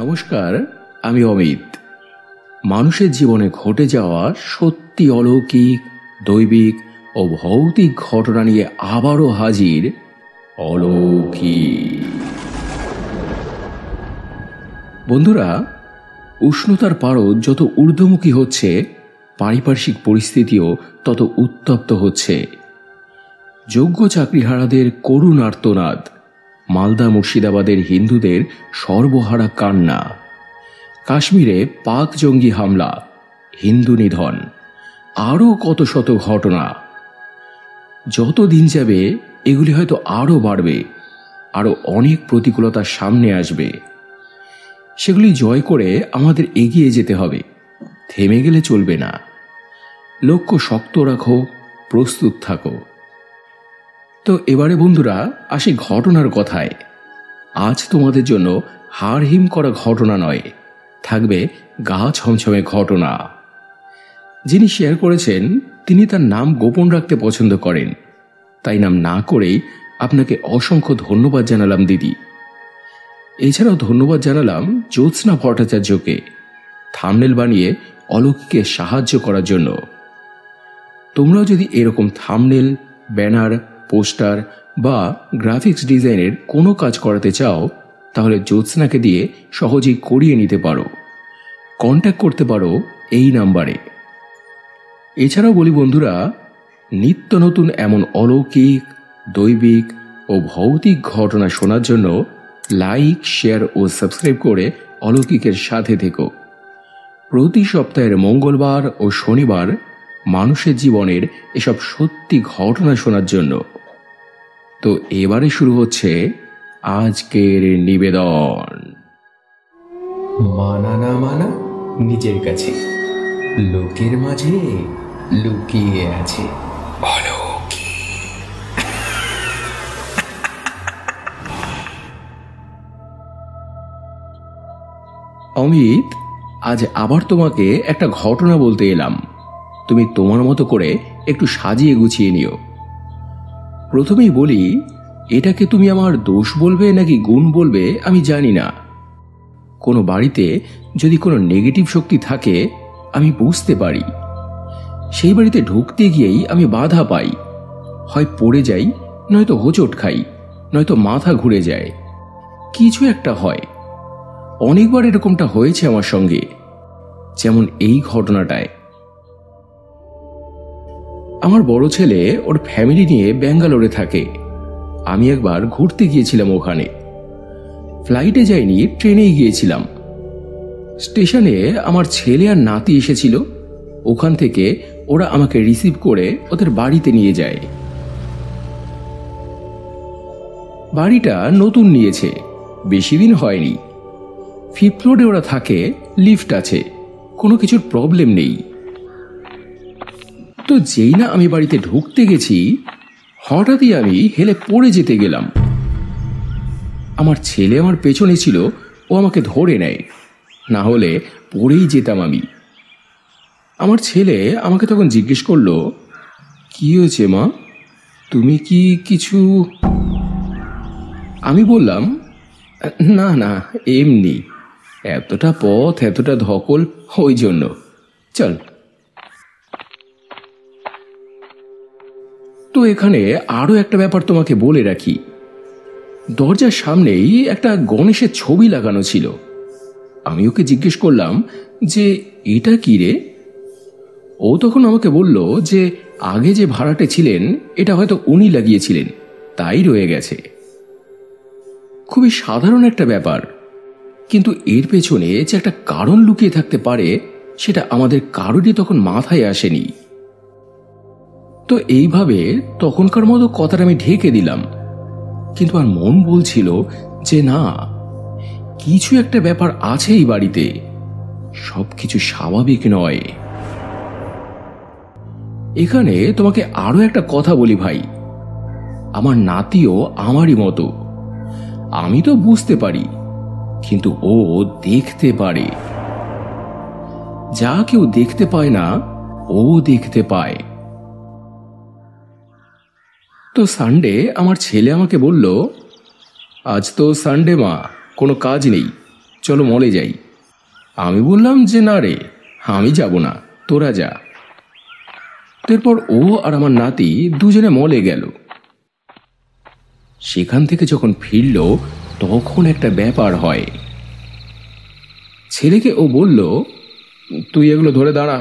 নমস্কার, আমি অমিত। মানুষের জীবনে ঘটে যাওয়া সত্যি অলৌকিক, দৈবিক ও ভৌতিক ঘটনা নিয়ে আবারও হাজির অলৌকিক। বন্ধুরা, উষ্ণতার পারদ যত ঊর্ধ্বমুখী হচ্ছে, পারিপার্শ্বিক পরিস্থিতিও তত উত্তপ্ত হচ্ছে। যোগ্য চাকরিহারাদের করুণ আর্তনাদ, মালদা মুর্শিদাবাদের হিন্দুদের সর্বহারা কান্না, কাশ্মীরে পাক জঙ্গি হামলা, হিন্দু নিধন, আরও কত শত ঘটনা। যত দিন যাবে এগুলি হয়তো আরও বাড়বে, আরও অনেক প্রতিকূলতার সামনে আসবে। সেগুলি জয় করে আমাদের এগিয়ে যেতে হবে, থেমে গেলে চলবে না। লক্ষ্য শক্ত রাখো, প্রস্তুত থাকো। তো এবারে বন্ধুরা আসি ঘটনার কথায়। আজ তোমাদের জন্য হাড় হিম করা ঘটনা নয়, থাকবে গা ছমছমে ঘটনা। যিনি শেয়ার করেছেন তিনি তার নাম গোপন রাখতে পছন্দ করেন, তাই নাম না করেই আপনাকে অসংখ্য ধন্যবাদ জানালাম দিদি। এছাড়াও ধন্যবাদ জানালাম জ্যোৎস্না ভট্টাচার্যকে থাম্বনেল বানিয়ে অলৌকিকে সাহায্য করার জন্য। তোমরাও যদি এরকম থাম্বনেল, ব্যানার, পোস্টার বা গ্রাফিক্স ডিজাইনের কোনো কাজ করাতে চাও, তাহলে জ্যোৎস্নাকে দিয়ে সহজেই করিয়ে নিতে পারো। কন্ট্যাক্ট করতে পারো এই নাম্বারে। এছাড়াও বলি বন্ধুরা, নিত্য নতুন এমন অলৌকিক, দৈবিক ও ভৌতিক ঘটনা শোনার জন্য লাইক, শেয়ার ও সাবস্ক্রাইব করে অলৌকিকের সাথে থেকো। প্রতি সপ্তাহের মঙ্গলবার ও শনিবার মানুষের জীবনের এসব সত্যি ঘটনা শোনার জন্য। তো এবারে শুরু হচ্ছে আজকের নিবেদন। মানা না মানা নিজের কাছে, লোকের মাঝে লুকিয়ে আছে অলৌকিক। অমিত, আজ আবার তোমাকে একটা ঘটনা বলতে এলাম। তুমি তোমার মতো করে একটু সাজিয়ে গুছিয়ে নিও। প্রথমেই বলি, এটাকে তুমি আমার দোষ বলবে নাকি গুণ বলবে আমি জানি না। কোনো বাড়িতে যদি কোনো নেগেটিভ শক্তি থাকে আমি বুঝতে পারি। সেই বাড়িতে ঢুকতে গিয়েই আমি বাধা পাই, হয় পড়ে যাই, নয়তো হোঁচট খাই, নয়তো মাথা ঘুরে যায়, কিছু একটা হয়। অনেকবার এরকমটা হয়েছে আমার সঙ্গে, যেমন এই ঘটনাটায়। আমার বড় ছেলে ওর ফ্যামিলি নিয়ে ব্যাঙ্গালোরে থাকে। আমি একবার ঘুরতে গিয়েছিলাম ওখানে। ফ্লাইটে যাইনি, ট্রেনেই গিয়েছিলাম। স্টেশনে আমার ছেলে আর নাতি এসেছিল। ওখান থেকে ওরা আমাকে রিসিভ করে ওদের বাড়িতে নিয়ে যায়। বাড়িটা নতুন নিয়েছে, বেশি দিন হয়নি। 5th ফ্লোরে ওরা থাকে, লিফট আছে, কোনো কিছুর প্রবলেম নেই। তো যেই না আমি বাড়িতে ঢুকতে গেছি, হঠাৎই আমি হেলে পড়ে যেতে গেলাম। আমার ছেলে আমার পেছনে ছিল, ও আমাকে ধরে নেয়, না হলে পড়েই যেতাম আমি। আমার ছেলে আমাকে তখন জিজ্ঞেস করলো, কি হয়েছে মা, তুমি কি কিছু? আমি বললাম, না না, এমনি, এতটা পথ, এতটা ধকল, ওই জন্য, চল। তো এখানে আরো একটা ব্যাপার তোমাকে বলে রাখি। দরজার সামনেই একটা গণেশের ছবি লাগানো ছিল। আমি ওকে জিজ্ঞেস করলাম যে এটা কি রে? ও তখন আমাকে বলল যে আগে যে ভাড়াটে ছিলেন এটা হয়তো উনি লাগিয়েছিলেন, তাই রয়ে গেছে। খুবই সাধারণ একটা ব্যাপার, কিন্তু এর পেছনে যে একটা কারণ লুকিয়ে থাকতে পারে সেটা আমাদের কারোরই তখন মাথায় আসেনি। তো এইভাবে তখনকার মতো কথাটা আমি ঢেকে দিলাম, কিন্তু আর মন বলছিল যে না, কিছু একটা ব্যাপার আছে এই বাড়িতে, সবকিছু স্বাভাবিক নয়। এখানে তোমাকে আরো একটা কথা বলি ভাই, আমার নাতিও আমারই মতো। আমি তো বুঝতে পারি, কিন্তু ও দেখতে পারে। যা কেউ দেখতে পায় না, ও দেখতে পায়। তো সানডে আমার ছেলে আমাকে বলল, আজ তো সানডে মা, কোনো কাজ নেই, চলো মলে যাই। আমি বললাম যে না রে, আমি যাব না, তোরা যা। তারপর ও আর আমার নাতি দুজনে মলে গেল। সেখান থেকে যখন ফিরল তখন একটা ব্যাপার হয়। ছেলেকে ও বলল, তুই এগুলো ধরে দাঁড়া,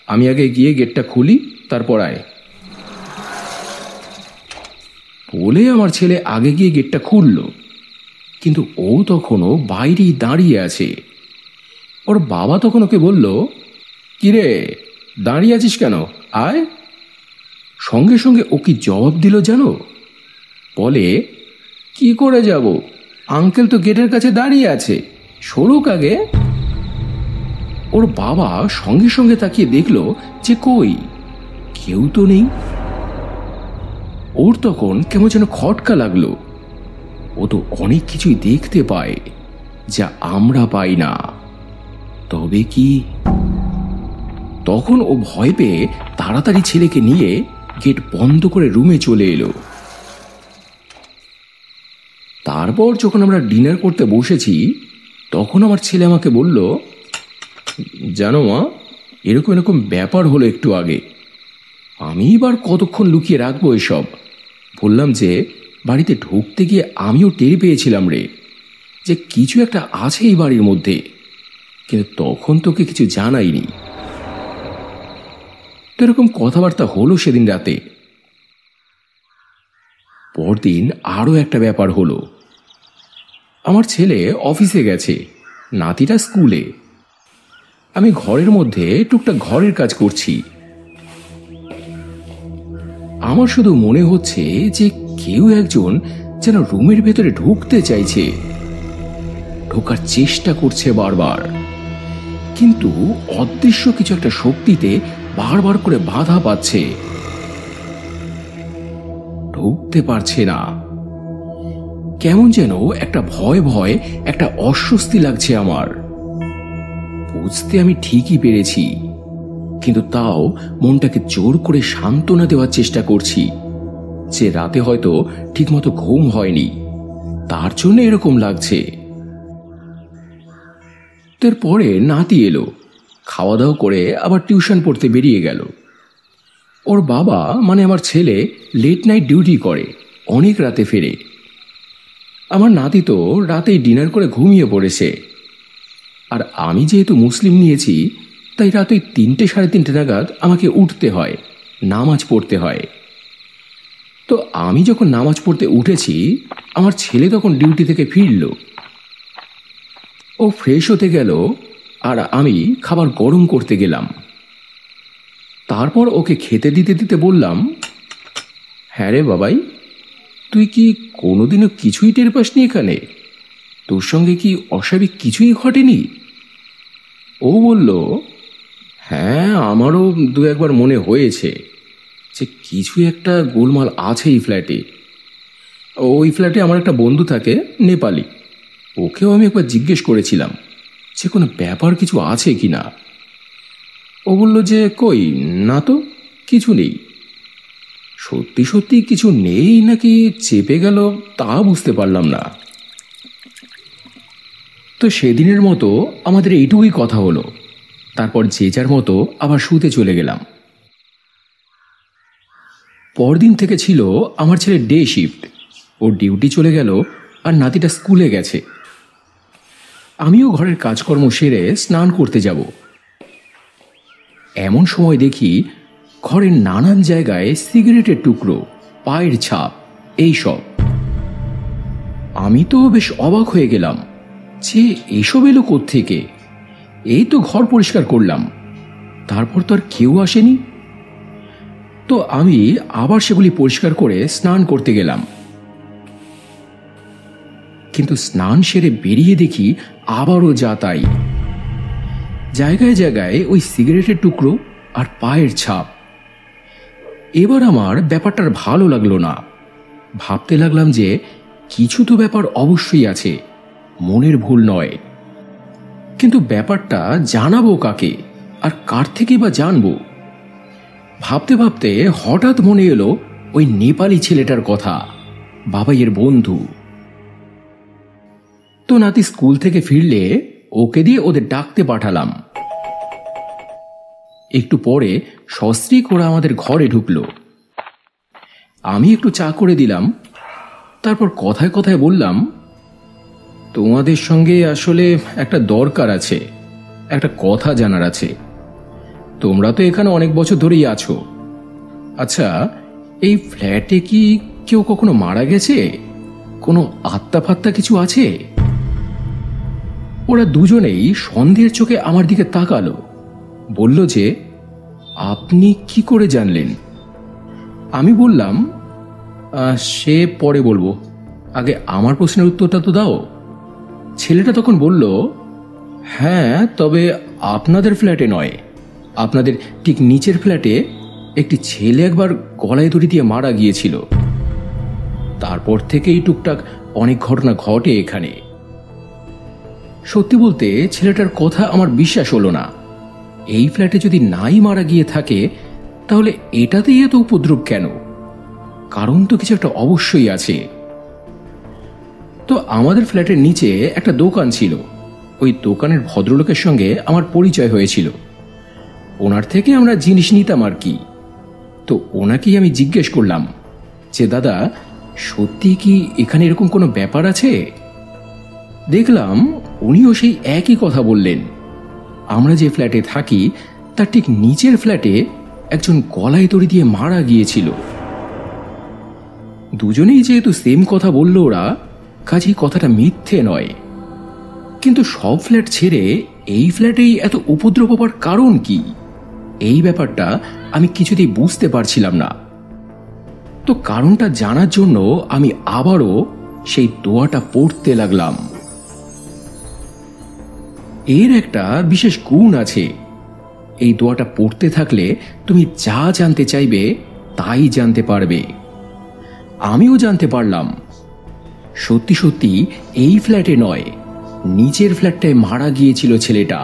আমি আগে গিয়ে গেটটা খুলি, তারপর আয়। বলে আমার ছেলে আগে গিয়ে গেটটা খুলল, কিন্তু ও তখনও বাইরেই দাঁড়িয়ে আছে। ওর বাবা তখন ওকে বলল, কিরে দাঁড়িয়ে আছিস কেন, আয়। সঙ্গে সঙ্গে ও কি জবাব দিল জানো? বলে, কি করে যাব, আঙ্কেল তো গেটের কাছে দাঁড়িয়ে আছে, সরুক আগে। ওর বাবা সঙ্গে সঙ্গে তাকিয়ে দেখলো যে কই, কেউ তো নেই। ওর তখন কেমন যেন খটকা লাগলো। ও তো অনেক কিছুই দেখতে পায় যা আমরা পাই না। তবে কি? তখন ও ভয় পেয়ে তাড়াতাড়ি ছেলেকে নিয়ে গেট বন্ধ করে রুমে চলে এলো। তারপর যখন আমরা ডিনার করতে বসেছি তখন আমার ছেলে আমাকে বলল, জানো মা, এরকম এরকম ব্যাপার হলো একটু আগে। আমি এবার কতক্ষণ লুকিয়ে রাখবো এসব। বললাম যে বাড়িতে ঢুকতে গিয়ে আমিও টের পেয়েছিলাম রে, যে কিছু একটা আছে এই বাড়ির মধ্যে, কিন্তু তখন তোকে কিছু জানাইনি। তো এরকম কথাবার্তা হলো সেদিন রাতে। পরদিন আরও একটা ব্যাপার হলো। আমার ছেলে অফিসে গেছে, নাতিটা স্কুলে। আমি ঘরের মধ্যে টুকটাক ঘরের কাজ করছি। আমার শুধু মনে হচ্ছে যে কেউ একজন যেন রুমের ভেতরে ঢুকতে চাইছে, ঢোকার চেষ্টা করছে বারবার, কিন্তু অদৃশ্য কিছু একটা শক্তিতে বারবার করে বাধা পাচ্ছে, ঢুকতে পারছে না। কেমন যেন একটা ভয় ভয়, একটা অস্বস্তি লাগছে আমার। বুঝতে আমি ঠিকই পেরেছি, কিন্তু তাও মনটাকে জোর করে সান্ত্বনা দেওয়ার চেষ্টা করছি যে রাতে হয়তো ঠিকমতো ঘুম হয়নি, তার জন্য এরকম লাগছে। তারপরে নাতি এলো, খাওয়া দাওয়া করে আবার টিউশন পড়তে বেরিয়ে গেল। ওর বাবা মানে আমার ছেলে লেট নাইট ডিউটি করে, অনেক রাতে ফেরে। আমার নাতি তো রাতেই ডিনার করে ঘুমিয়ে পড়েছে। আর আমি যেহেতু মুসলিম নিয়েছি, তাই রাতে 3টে সাড়ে 3টে নাগাদ আমাকে উঠতে হয়, নামাজ পড়তে হয়। তো আমি যখন নামাজ পড়তে উঠেছি, আমার ছেলে তখন ডিউটি থেকে ফিরল। ও ফ্রেশ হতে গেল আর আমি খাবার গরম করতে গেলাম। তারপর ওকে খেতে দিতে দিতে বললাম, হ্যাঁ রে বাবাই, তুই কি কোনোদিনও কিছুই টের পাসনি এখানে? তোর সঙ্গে কি অস্বাভাবিক কিছুই ঘটেনি? ও বলল, হ্যাঁ, আমারও 2-1বার মনে হয়েছে যে কিছু একটা গোলমাল আছে এই ফ্ল্যাটে। ওই ফ্ল্যাটে আমার একটা বন্ধু থাকে, নেপালি। ওকেও আমি একবার জিজ্ঞেস করেছিলাম যে কোনো ব্যাপার কিছু আছে কি না। ও বলল যে কই না তো, কিছু নেই। সত্যি সত্যি কিছু নেই নাকি চেপে গেল তা বুঝতে পারলাম না। তো সেদিনের মতো আমাদের এইটুকুই কথা হলো। তারপর যে যার মতো আবার শুতে চলে গেলাম। পরদিন থেকে ছিল আমার ছেলে ডে শিফট। ওর ডিউটি চলে গেল আর নাতিটা স্কুলে গেছে। আমিও ঘরের কাজকর্ম সেরে স্নান করতে যাব। এমন সময় দেখি ঘরের নানান জায়গায় সিগারেটের টুকরো, পায়ের ছাপ, এই সব। আমি তো বেশ অবাক হয়ে গেলাম যে এসব এলো কোত্থেকে। এই তো ঘর পরিষ্কার করলাম, তারপর তো আর কেউ আসেনি। তো আমি আবার সেগুলি পরিষ্কার করে স্নান করতে গেলাম। কিন্তু স্নান সেরে বেরিয়ে দেখি আবারও যা তাই, জায়গায় জায়গায় ওই সিগারেটের টুকরো আর পায়ের ছাপ। এবার আমার ব্যাপারটার ভালো লাগলো না। ভাবতে লাগলাম যে কিছু তো ব্যাপার অবশ্যই আছে, মনের ভুল নয়। কিন্তু ব্যাপারটা জানাবো কাকে আর কার থেকে বা জানবো? ভাবতে ভাবতে হঠাৎ মনে এলো ওই নেপালি ছেলেটার কথা, বাবাইয়ের বন্ধু। তো নাতি স্কুল থেকে ফিরলে ওকে দিয়ে ওদের ডাকতে পাঠালাম। একটু পরে সস্ত্রীক ওরা আমাদের ঘরে ঢুকলো। আমি একটু চা করে দিলাম, তারপর কথায় কথায় বললাম, তোমাদের সঙ্গে আসলে একটা দরকার আছে, একটা কথা জানার আছে। তোমরা তো এখানে অনেক বছর ধরেই আছো। আচ্ছা, এই ফ্ল্যাটে কি কেউ কখনো মারা গেছে? কোনো আত্মা ফাত্তা কিছু আছে? ওরা দুজনেই সন্দেহের চোখে আমার দিকে তাকালো। বলল যে, আপনি কি করে জানলেন? আমি বললাম, সে পরে বলবো, আগে আমার প্রশ্নের উত্তরটা তো দাও। ছেলেটা তখন বলল, হ্যাঁ, তবে আপনাদের ফ্ল্যাটে নয়, আপনাদের ঠিক নিচের ফ্ল্যাটে একটি ছেলে একবার গলায় দড়ি দিয়ে মারা গিয়েছিল। তারপর থেকেই টুকটাক অনেক ঘটনা ঘটে এখানে। সত্যি বলতে ছেলেটার কথা আমার বিশ্বাস হলো না। এই ফ্ল্যাটে যদি নাই মারা গিয়ে থাকে, তাহলে এটাতেই এত উপদ্রব কেন? কারণ তো কিছু একটা অবশ্যই আছে। তো আমাদের ফ্ল্যাটের নিচে একটা দোকান ছিল। ওই দোকানের ভদ্রলোকের সঙ্গে আমার পরিচয় হয়েছিল। ওনার থেকে আমরা জিনিস নিতাম আর কি। তো ওনাকেই আমি জিজ্ঞেস করলাম যে, দাদা, সত্যি কি এখানে এরকম কোনো ব্যাপার আছে? দেখলাম উনিও সেই একই কথা বললেন। আমরা যে ফ্ল্যাটে থাকি তার ঠিক নিচের ফ্ল্যাটে একজন গলায় দড়ি দিয়ে মারা গিয়েছিল। দুজনেই যেহেতু সেম কথা বলল ওরা, কাজেই কথাটা মিথ্যে নয়। কিন্তু সব ফ্ল্যাট ছেড়ে এই ফ্ল্যাটেই এত উপদ্রব হবার কারণ কি? এই ব্যাপারটা আমি কিছুতেই বুঝতে পারছিলাম না। তো কারণটা জানার জন্য আমি আবারও সেই দোয়াটা পড়তে লাগলাম। এর একটা বিশেষ গুণ আছে। এই দোয়াটা পড়তে থাকলে তুমি যা জানতে চাইবে তাই জানতে পারবে। আমিও জানতে পারলাম, সত্যি সত্যি এই ফ্ল্যাটে নয়, নিচের ফ্ল্যাটটায় মারা গিয়েছিল ছেলেটা।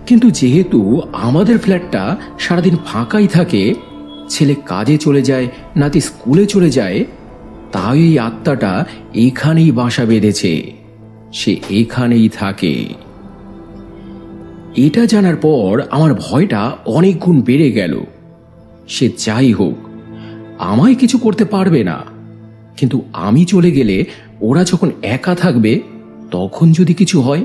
কিন্তু যেহেতু আমাদের ফ্ল্যাটটা সারাদিন ফাঁকাই থাকে, ছেলে কাজে চলে যায়, নাতি স্কুলে চলে যায়, তাই এই আত্মাটা এখানেই বাসা বেঁধেছে, সে এখানেই থাকে। এটা জানার পর আমার ভয়টা অনেক গুণ বেড়ে গেল। সে যাই হোক, আমায় কিছু করতে পারবে না, কিন্তু আমি চলে গেলে ওরা যখন একা থাকবে তখন যদি কিছু হয়।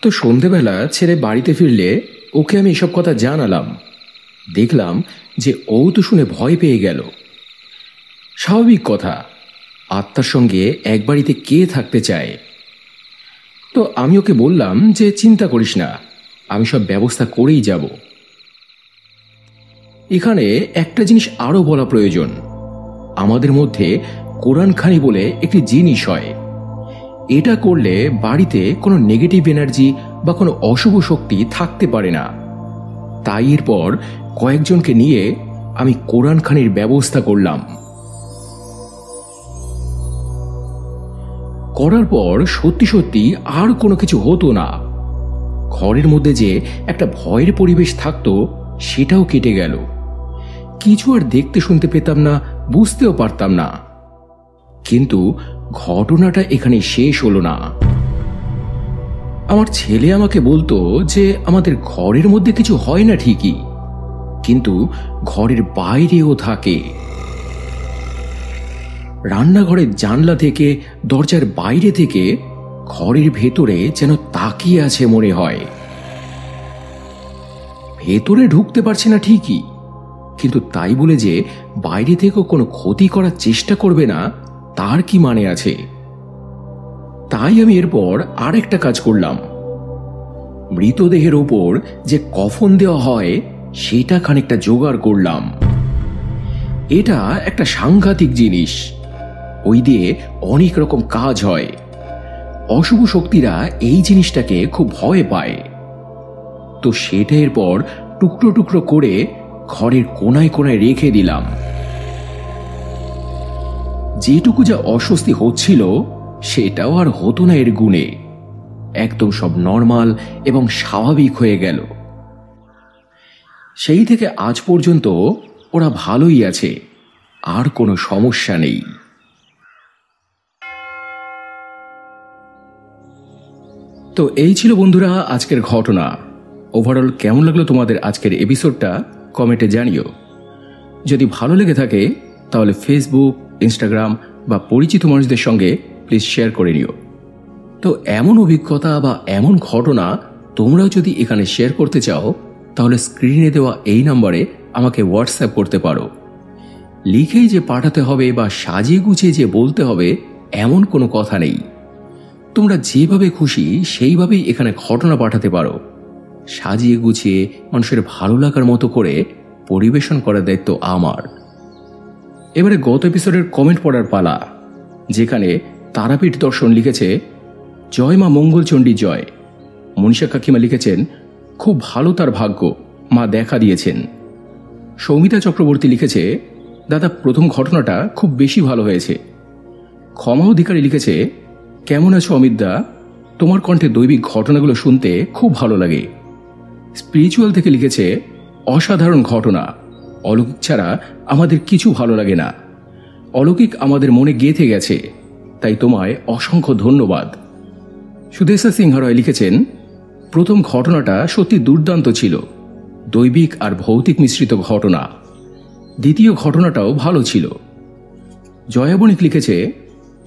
তো সন্ধেবেলা ছেলে বাড়িতে ফিরলে ওকে আমি এসব কথা জানালাম। দেখলাম যে ও তো শুনে ভয় পেয়ে গেল। স্বাভাবিক কথা, আত্মার সঙ্গে এক বাড়িতে কে থাকতে চায়? তো আমি ওকে বললাম যে, চিন্তা করিস না, আমি সব ব্যবস্থা করেই যাব। এখানে একটা জিনিস আরো বলা প্রয়োজন। আমাদের মধ্যে কোরআনখানি বলে একটি জিনিস হয়। এটা করলে বাড়িতে কোনো নেগেটিভ এনার্জি বা কোনো অশুভ শক্তি থাকতে পারে না। তাই এরপর কয়েকজনকে নিয়ে আমি কোরআনখানির ব্যবস্থা করলাম। করার পর সত্যি সত্যি আর কোনো কিছু হতো না। ঘরের মধ্যে যে একটা ভয়ের পরিবেশ থাকতো সেটাও কেটে গেল। কিছু আর দেখতে শুনতে পেতাম না, বুঝতেও পারতাম না। কিন্তু ঘটনাটা এখানে শেষ হলো না। আমার ছেলে আমাকে বলতো যে আমাদের ঘরের মধ্যে কিছু হয় না ঠিকই, কিন্তু ঘরের বাইরেও থাকে। রান্নাঘরের জানলা থেকে, দরজার বাইরে থেকে ঘরের ভেতরে যেন তাকিয়ে আছে মনে হয়। ভেতরে ঢুকতে পারছে না ঠিকই, কিন্তু তাই বলে যে বাইরে থেকেও কোনো ক্ষতি করার চেষ্টা করবে না তার কি মানে আছে? তাই আমি এরপর আর একটা কাজ করলাম। মৃতদেহের ওপর যে কফন দেওয়া হয় সেটা খানিকটা জোগাড় করলাম। এটা একটা সাংঘাতিক জিনিস। ওই দিয়ে অনেক রকম কাজ হয়। অশুভ শক্তিরা এই জিনিসটাকে খুব ভয় পায়। তো সেটা এরপর টুকরো টুকরো করে ঘরের কোনায় কোনায় রেখে দিলাম। যেটুকু যা অস্বস্তি হচ্ছিল সেটাও আর হতো না এর গুণে। একদম সব নর্মাল এবং স্বাভাবিক হয়ে গেল। সেই থেকে আজ পর্যন্ত ওরা ভালোই আছে, আর কোনো সমস্যা নেই। তো এই ছিল বন্ধুরা আজকের ঘটনা। ওভারঅল কেমন লাগলো তোমাদের আজকের এপিসোডটা কমেন্টে জানিও। যদি ভালো লেগে থাকে তাহলে ফেসবুক, ইনস্টাগ্রাম বা পরিচিত মানুষদের সঙ্গে প্লিজ শেয়ার করে নিও। তো এমন অভিজ্ঞতা বা এমন ঘটনা তোমরাও যদি এখানে শেয়ার করতে চাও তাহলে স্ক্রিনে দেওয়া এই নম্বরে আমাকে হোয়াটসঅ্যাপ করতে পারো। লিখেই যে পাঠাতে হবে বা সাজিয়ে গুছিয়ে যে বলতে হবে এমন কোনো কথা নেই। তোমরা যেভাবে খুশি সেইভাবেই এখানে ঘটনা পাঠাতে পারো। সাজিয়ে গুছিয়ে মানুষের ভালো লাগার মতো করে পরিবেশন করার দায়িত্ব আমার। এবারে গত এপিসোডের কমেন্ট পড়ার পালা, যেখানে তারাপীঠ দর্শন লিখেছে জয় মা মঙ্গলচণ্ডী জয়। মনীষা কাকিমা লিখেছেন খুব ভালো তার ভাগ্য, মা দেখা দিয়েছেন। সৌমিতা চক্রবর্তী লিখেছে দাদা প্রথম ঘটনাটা খুব বেশি ভালো হয়েছে। ক্ষমা অধিকারী লিখেছে কেমন আছো অমিতদা, তোমার কণ্ঠে দৈবিক ঘটনাগুলো শুনতে খুব ভালো লাগে। স্পিরিচুয়াল থেকে লিখেছে অসাধারণ ঘটনা, অলৌকিক ছাড়া আমাদের কিছু ভালো লাগে না, অলৌকিক আমাদের মনে গেঁথে গেছে, তাই তোমায় অসংখ্য ধন্যবাদ। সুদেশা সিংহ রয় লিখেছেন প্রথম ঘটনাটা সত্যি দুর্দান্ত ছিল, দৈবিক আর ভৌতিক মিশ্রিত ঘটনা। দ্বিতীয় ঘটনাটাও ভালো ছিল। জয়া বণিক লিখেছে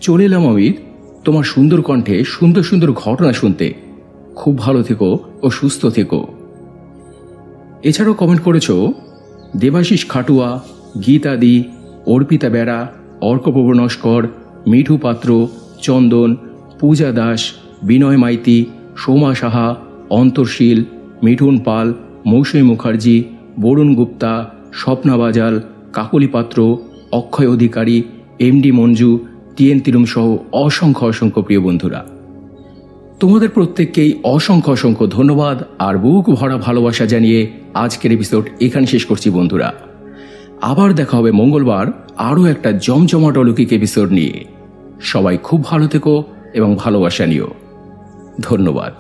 চলে এলাম অমিত তোমার সুন্দর কণ্ঠে সুন্দর সুন্দর ঘটনা শুনতে, খুব ভালো থেকো ও সুস্থ থেকো। এছাড়াও কমেন্ট করেছ দেবাশিস খাটুয়া, গীতাদি, অর্পিতা বেড়া, অর্কপ্রভ নস্কর, মিঠু পাত্র, চন্দন, পূজা দাস, বিনয় মাইতি, সোমা সাহা, অন্তর্শীল, মিঠুন পাল, মৌসুমী মুখার্জি, বরুণ গুপ্তা, স্বপ্না বাজাল, কাকলি পাত্র, অক্ষয় অধিকারী, এমডি মঞ্জু, টিএন তিরুম সহ অসংখ্য অসংখ্য প্রিয় বন্ধুরা, তোমাদের প্রত্যেককেই অসংখ্য অসংখ্য ধন্যবাদ আর বুক ভরা ভালোবাসা জানিয়ে আজকের এপিসোড এখানে শেষ করছি বন্ধুরা। আবার দেখা হবে মঙ্গলবার আরও একটা জমজমাট অলৌকিক এপিসোড নিয়ে। সবাই খুব ভালো থেকো এবং ভালোবাসা নিও। ধন্যবাদ।